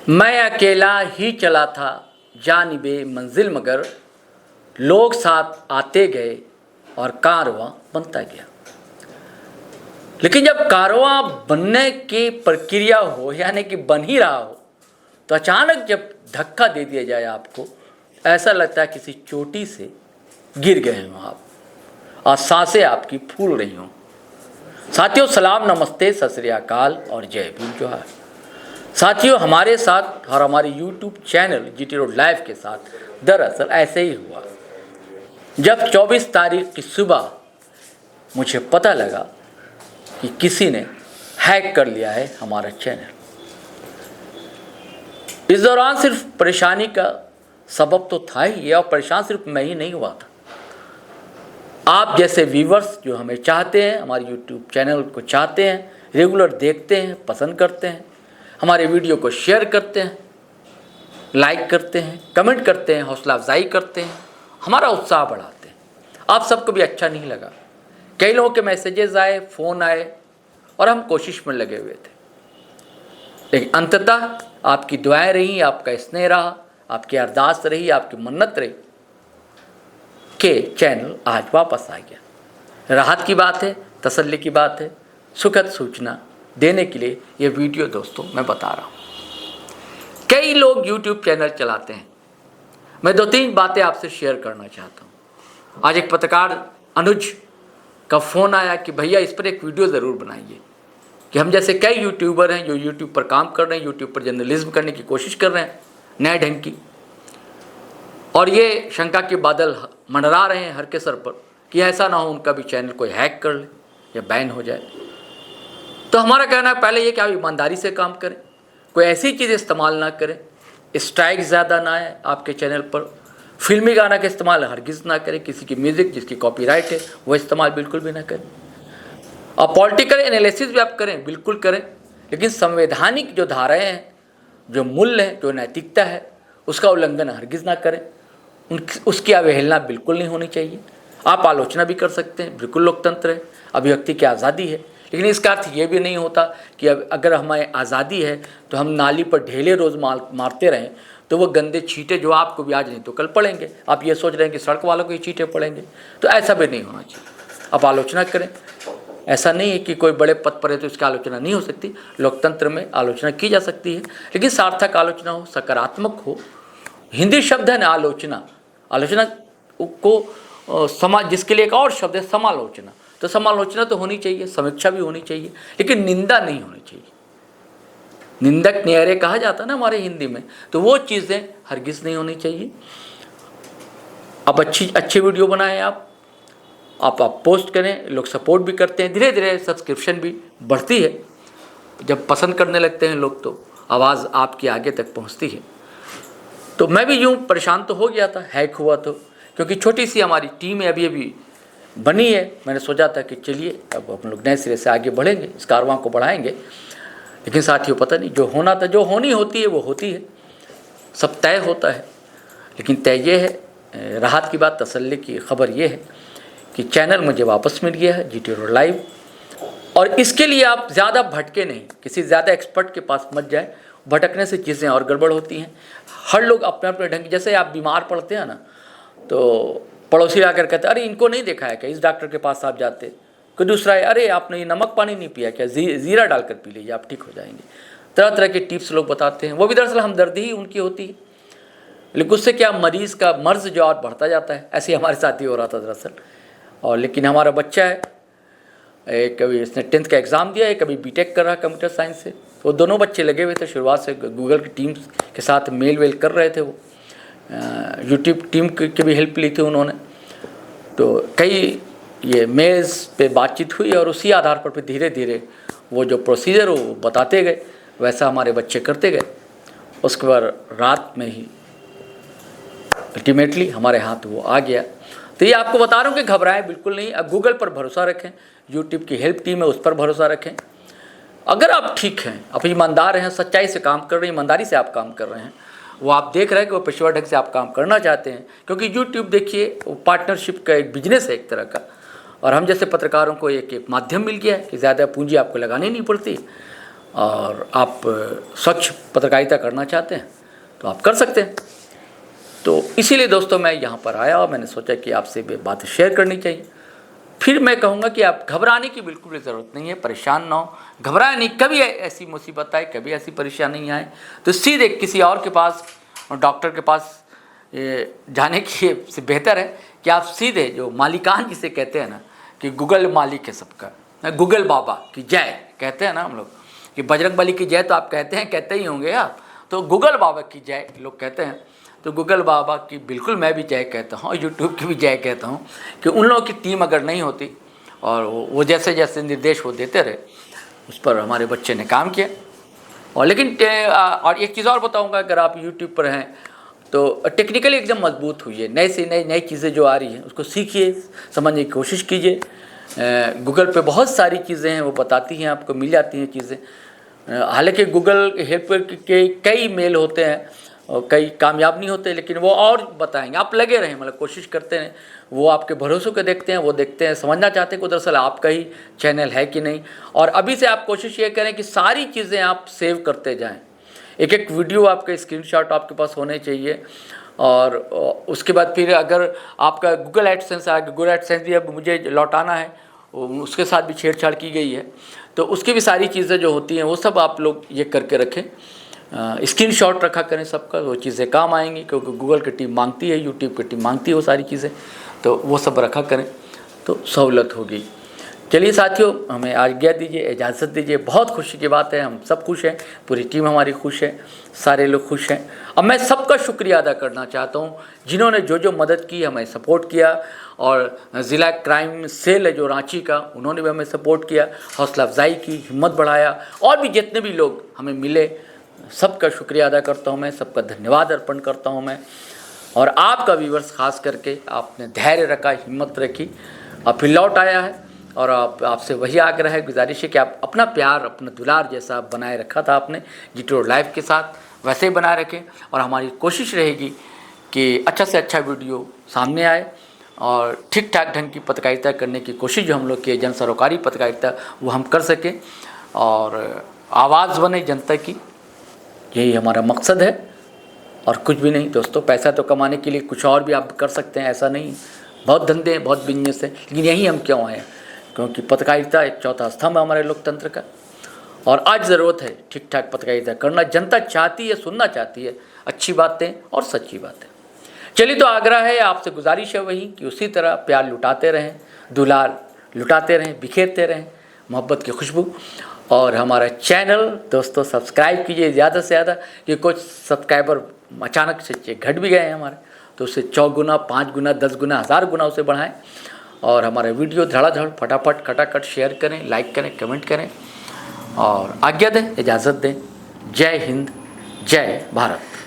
मैं अकेला ही चला था जानिबे मंजिल, मगर लोग साथ आते गए और कारवां बनता गया। लेकिन जब कारवां बनने की प्रक्रिया हो, यानी कि बन ही रहा हो, तो अचानक जब धक्का दे दिया जाए आपको, ऐसा लगता है किसी चोटी से गिर गए हो आप और सांसें आपकी फूल रही हों। साथियों, सलाम, नमस्ते, सत श्री अकाल और जय भीम, जोहार। साथियों, हमारे साथ और हमारे YouTube channel GT road live के साथ दरअसल ऐसे ही हुआ। जब 24 तारीख की सुबह मुझे पता लगा कि किसी ने हैक कर लिया है हमारा चैनल। इस दौरान सिर्फ परेशानी का सबब तो था ही, और परेशान सिर्फ मैं ही नहीं हुआ था। आप जैसे व्यूवर्स जो हमें चाहते हैं, हमारे YouTube चैनल को चाहते हैं, रेगुलर देखते हैं, पसंद करते हैं, हमारे वीडियो को शेयर करते हैं, लाइक करते हैं, कमेंट करते हैं, हौसला अफजाई करते हैं, हमारा उत्साह बढ़ाते हैं। आप सबको भी अच्छा नहीं लगा। कई लोगों के मैसेजेस आए, फ़ोन आए और हम कोशिश में लगे हुए थे, लेकिन अंततः आपकी दुआएं रही, आपका स्नेह रहा, आपकी अरदास रही, आपकी मन्नत रही कि चैनल आज वापस आ गया। राहत की बात है, तसल्ली की बात है, सुखद सूचना देने के लिए ये वीडियो दोस्तों मैं बता रहा हूँ। कई लोग YouTube चैनल चलाते हैं। मैं 2-3 बातें आपसे शेयर करना चाहता हूँ। आज एक पत्रकार अनुज का फ़ोन आया कि भैया इस पर एक वीडियो ज़रूर बनाइए, कि हम जैसे कई यूट्यूबर हैं जो YouTube पर काम कर रहे हैं, YouTube पर जर्नलिज्म करने की कोशिश कर रहे हैं नए ढंग की, और ये शंका के बादल मंडरा रहे हैं हर के सर पर कि ऐसा ना हो उनका भी चैनल कोई हैक कर ले या बैन हो जाए। तो हमारा कहना है पहले ये कि आप ईमानदारी से काम करें, कोई ऐसी चीज़ इस्तेमाल ना करें, स्ट्राइक ज़्यादा ना आए आपके चैनल पर, फिल्मी गाना का इस्तेमाल हरगिज़ ना करें, किसी की म्यूज़िक जिसकी कॉपीराइट है वो इस्तेमाल बिल्कुल भी ना करें, और पॉलिटिकल एनालिसिस भी आप करें, बिल्कुल करें, लेकिन संवैधानिक जो धाराएँ हैं, जो मूल्य है, जो नैतिकता है, उसका उल्लंघन हरगिज़ ना करें, उसकी अवहेलना बिल्कुल नहीं होनी चाहिए। आप आलोचना भी कर सकते हैं, बिल्कुल लोकतंत्र है, अभिव्यक्ति की आज़ादी है, लेकिन इसका अर्थ ये भी नहीं होता कि अगर हमें आज़ादी है तो हम नाली पर ढेले रोज़ मारते रहें तो वो गंदे छींटे जो आपको भी आज नहीं तो कल पड़ेंगे, आप ये सोच रहे हैं कि सड़क वालों को ही छींटे पड़ेंगे, तो ऐसा भी नहीं होना चाहिए। आप आलोचना करें, ऐसा नहीं है कि कोई बड़े पद पर है तो इसकी आलोचना नहीं हो सकती। लोकतंत्र में आलोचना की जा सकती है, लेकिन सार्थक आलोचना हो, सकारात्मक हो। हिंदी शब्द है ना आलोचना, आलोचना को समाज, जिसके लिए एक और शब्द है समालोचना, तो समालोचना तो होनी चाहिए, समीक्षा भी होनी चाहिए, लेकिन निंदा नहीं होनी चाहिए। निंदक न्यारे कहा जाता है ना हमारे हिंदी में, तो वो चीज़ें हरगिज़ नहीं होनी चाहिए। अब अच्छी वीडियो बनाएं आप पोस्ट करें, लोग सपोर्ट भी करते हैं, धीरे धीरे सब्सक्रिप्शन भी बढ़ती है। जब पसंद करने लगते हैं लोग तो आवाज़ आपकी आगे तक पहुंचती है। तो मैं भी यूँ परेशान तो हो गया था हैक हुआ तो, क्योंकि छोटी सी हमारी टीम है, अभी बनी है। मैंने सोचा था कि चलिए अब हम लोग नए सिरे से आगे बढ़ेंगे, इस कारवां को बढ़ाएंगे, लेकिन साथियों पता नहीं, जो होना था, जो होनी होती है वो होती है, सब तय होता है। लेकिन तय ये है, राहत की बात, तसल्ली की खबर ये है कि चैनल मुझे वापस मिल गया है, GT रोड लाइव। और इसके लिए आप ज़्यादा भटके नहीं, किसी ज़्यादा एक्सपर्ट के पास मत जाए, भटकने से चीज़ें और गड़बड़ होती हैं। हर लोग अपने अपने ढंग, जैसे आप बीमार पड़ते हैं ना, तो पड़ोसी आकर कहते अरे इनको नहीं देखा है क्या, इस डॉक्टर के पास आप जाते, कोई दूसरा है अरे आपने ये नमक पानी नहीं पिया क्या, ज़ीरा डालकर पी लीजिए आप ठीक हो जाएंगे। तरह तरह के टिप्स लोग बताते हैं, वो भी दरअसल हमदर्दी ही उनकी होती है, लेकिन उससे क्या मरीज़ का मर्ज जो और बढ़ता जाता है। ऐसे ही हमारे साथ ही हो रहा था दरअसल। और लेकिन हमारा बच्चा है, कभी इसने 10th का एग्ज़ाम दिया है, कभी BTech कर रहा है कंप्यूटर साइंस से। वो दोनों बच्चे लगे हुए थे शुरुआत से, गूगल की टीम के साथ मेल वेल कर रहे थे, वो YouTube टीम की भी हेल्प ली थी उन्होंने। तो कई ये मेल्स पे बातचीत हुई और उसी आधार पर धीरे धीरे वो जो प्रोसीजर वो बताते गए, वैसा हमारे बच्चे करते गए। उसके बाद रात में ही अल्टीमेटली हमारे हाथ वो आ गया। तो ये आपको बता रहा हूँ कि घबराएं बिल्कुल नहीं। अब गूगल पर भरोसा रखें, YouTube की हेल्प टीम है उस पर भरोसा रखें। अगर आप ठीक हैं, आप ईमानदार हैं, सच्चाई से काम कर रहे हैं, ईमानदारी से आप काम कर रहे हैं, वो आप देख रहे हैं कि वो पेशेवर ढंग से आप काम करना चाहते हैं, क्योंकि YouTube देखिए वो पार्टनरशिप का एक बिजनेस है एक तरह का, और हम जैसे पत्रकारों को एक माध्यम मिल गया है कि ज़्यादा पूंजी आपको लगानी नहीं पड़ती और आप स्वच्छ पत्रकारिता करना चाहते हैं तो आप कर सकते हैं। तो इसीलिए दोस्तों मैं यहाँ पर आया और मैंने सोचा कि आपसे भी बातें शेयर करनी चाहिए। फिर मैं कहूँगा कि आप घबराने की बिल्कुल भी ज़रूरत नहीं है, परेशान ना हो, घबराए नहीं। कभी ऐसी मुसीबत आए, कभी ऐसी परेशानी आए तो सीधे किसी और के पास, डॉक्टर के पास जाने की से बेहतर है कि आप सीधे जो मालिकान जिसे कहते हैं ना, कि गूगल मालिक है सबका, गूगल बाबा की जय कहते हैं ना हम लोग, कि बजरंगबली की जय तो आप कहते ही होंगे आप, तो गूगल बाबा की जय लोग कहते हैं। तो गूगल बाबा की बिल्कुल मैं भी जय कहता हूँ, यूट्यूब की भी जय कहता हूँ कि उन लोगों की टीम अगर नहीं होती और वो जैसे जैसे निर्देश वो देते रहे उस पर हमारे बच्चे ने काम किया। और लेकिन और एक चीज़ और बताऊँगा, अगर आप यूट्यूब पर हैं तो टेक्निकली एकदम मजबूत हुई नई से नई चीज़ें जो आ रही हैं उसको सीखिए, समझने की कोशिश कीजिए। गूगल पे बहुत सारी चीज़ें हैं, वो बताती हैं, आपको मिल जाती हैं चीज़ें। हालांकि गूगल हेल्प के कई मेल होते हैं और कई कामयाब नहीं होते, लेकिन वो और बताएंगे। आप लगे रहें, मतलब कोशिश करते हैं, वो आपके भरोसे को देखते हैं, वो देखते हैं, समझना चाहते हैं कि दरअसल आपका ही चैनल है कि नहीं। और अभी से आप कोशिश ये करें कि सारी चीज़ें आप सेव करते जाएं। एक एक वीडियो आपका स्क्रीनशॉट आपके पास होने चाहिए। और उसके बाद फिर अगर आपका गूगल एडसेंस आ, गूगल एडसेंस भी अब मुझे लौटाना है, उसके साथ भी छेड़छाड़ की गई है, तो उसकी भी सारी चीज़ें जो होती हैं वो सब आप लोग ये करके रखें, स्क्रीनशॉट रखा करें सबका, वो चीज़ें काम आएंगी, क्योंकि गूगल की टीम मांगती है, यूट्यूब की टीम मांगती है वो सारी चीज़ें, तो वो सब रखा करें तो सहूलत होगी। चलिए साथियों, हमें आज्ञा दीजिए, इजाज़त दीजिए। बहुत खुशी की बात है, हम सब खुश हैं, पूरी टीम हमारी खुश है, सारे लोग खुश हैं। अब मैं सबका शुक्रिया अदा करना चाहता हूँ जिन्होंने जो मदद की, हमें सपोर्ट किया। और ज़िला क्राइम सेल है जो रांची का, उन्होंने भी हमें सपोर्ट किया, हौसला अफजाई की, हिम्मत बढ़ाया। और भी जितने भी लोग हमें मिले, सबका शुक्रिया अदा करता हूँ मैं, सबका धन्यवाद अर्पण करता हूँ मैं। और आपका व्यूअर्स खास करके आपने धैर्य रखा, हिम्मत रखी, अब फिर लौट आया है। और आपसे वही आग्रह है, गुजारिश है कि आप अपना प्यार, अपना दुलार जैसा बनाए रखा था आपने GT लाइव के साथ, वैसे ही बनाए रखें। और हमारी कोशिश रहेगी कि अच्छा से अच्छा वीडियो सामने आए और ठीक ठाक ढंग की पत्रकारिता करने की कोशिश जो हम लोग की जन सरोकारी पत्रकारिता वो हम कर सकें और आवाज़ बने जनता की, यही हमारा मकसद है और कुछ भी नहीं। दोस्तों, पैसा तो कमाने के लिए कुछ और भी आप कर सकते हैं, ऐसा नहीं, बहुत धंधे हैं, बहुत बिजनेस है, लेकिन यही हम क्यों आए हैं, क्योंकि पत्रकारिता एक चौथा स्तंभ है हमारे लोकतंत्र का। और आज ज़रूरत है ठीक ठाक पत्रकारिता करना, जनता चाहती है, सुनना चाहती है अच्छी बातें और सच्ची बातें। चलिए, तो आग्रह है आपसे, गुजारिश है वही कि उसी तरह प्यार लुटाते रहें, दुलार लुटाते रहें, बिखेरते रहें, मोहब्बत की खुशबू। और हमारा चैनल दोस्तों सब्सक्राइब कीजिए ज़्यादा से ज़्यादा, कि कुछ सब्सक्राइबर अचानक से घट भी गए हैं हमारे, तो उसे 4 गुना, 5 गुना, 10 गुना, 1000 गुना उसे बढ़ाएं। और हमारे वीडियो धड़ाधड़ फटाफट खटाखट शेयर करें, लाइक करें, कमेंट करें और आज्ञा दें, इजाज़त दें। जय हिंद, जय भारत।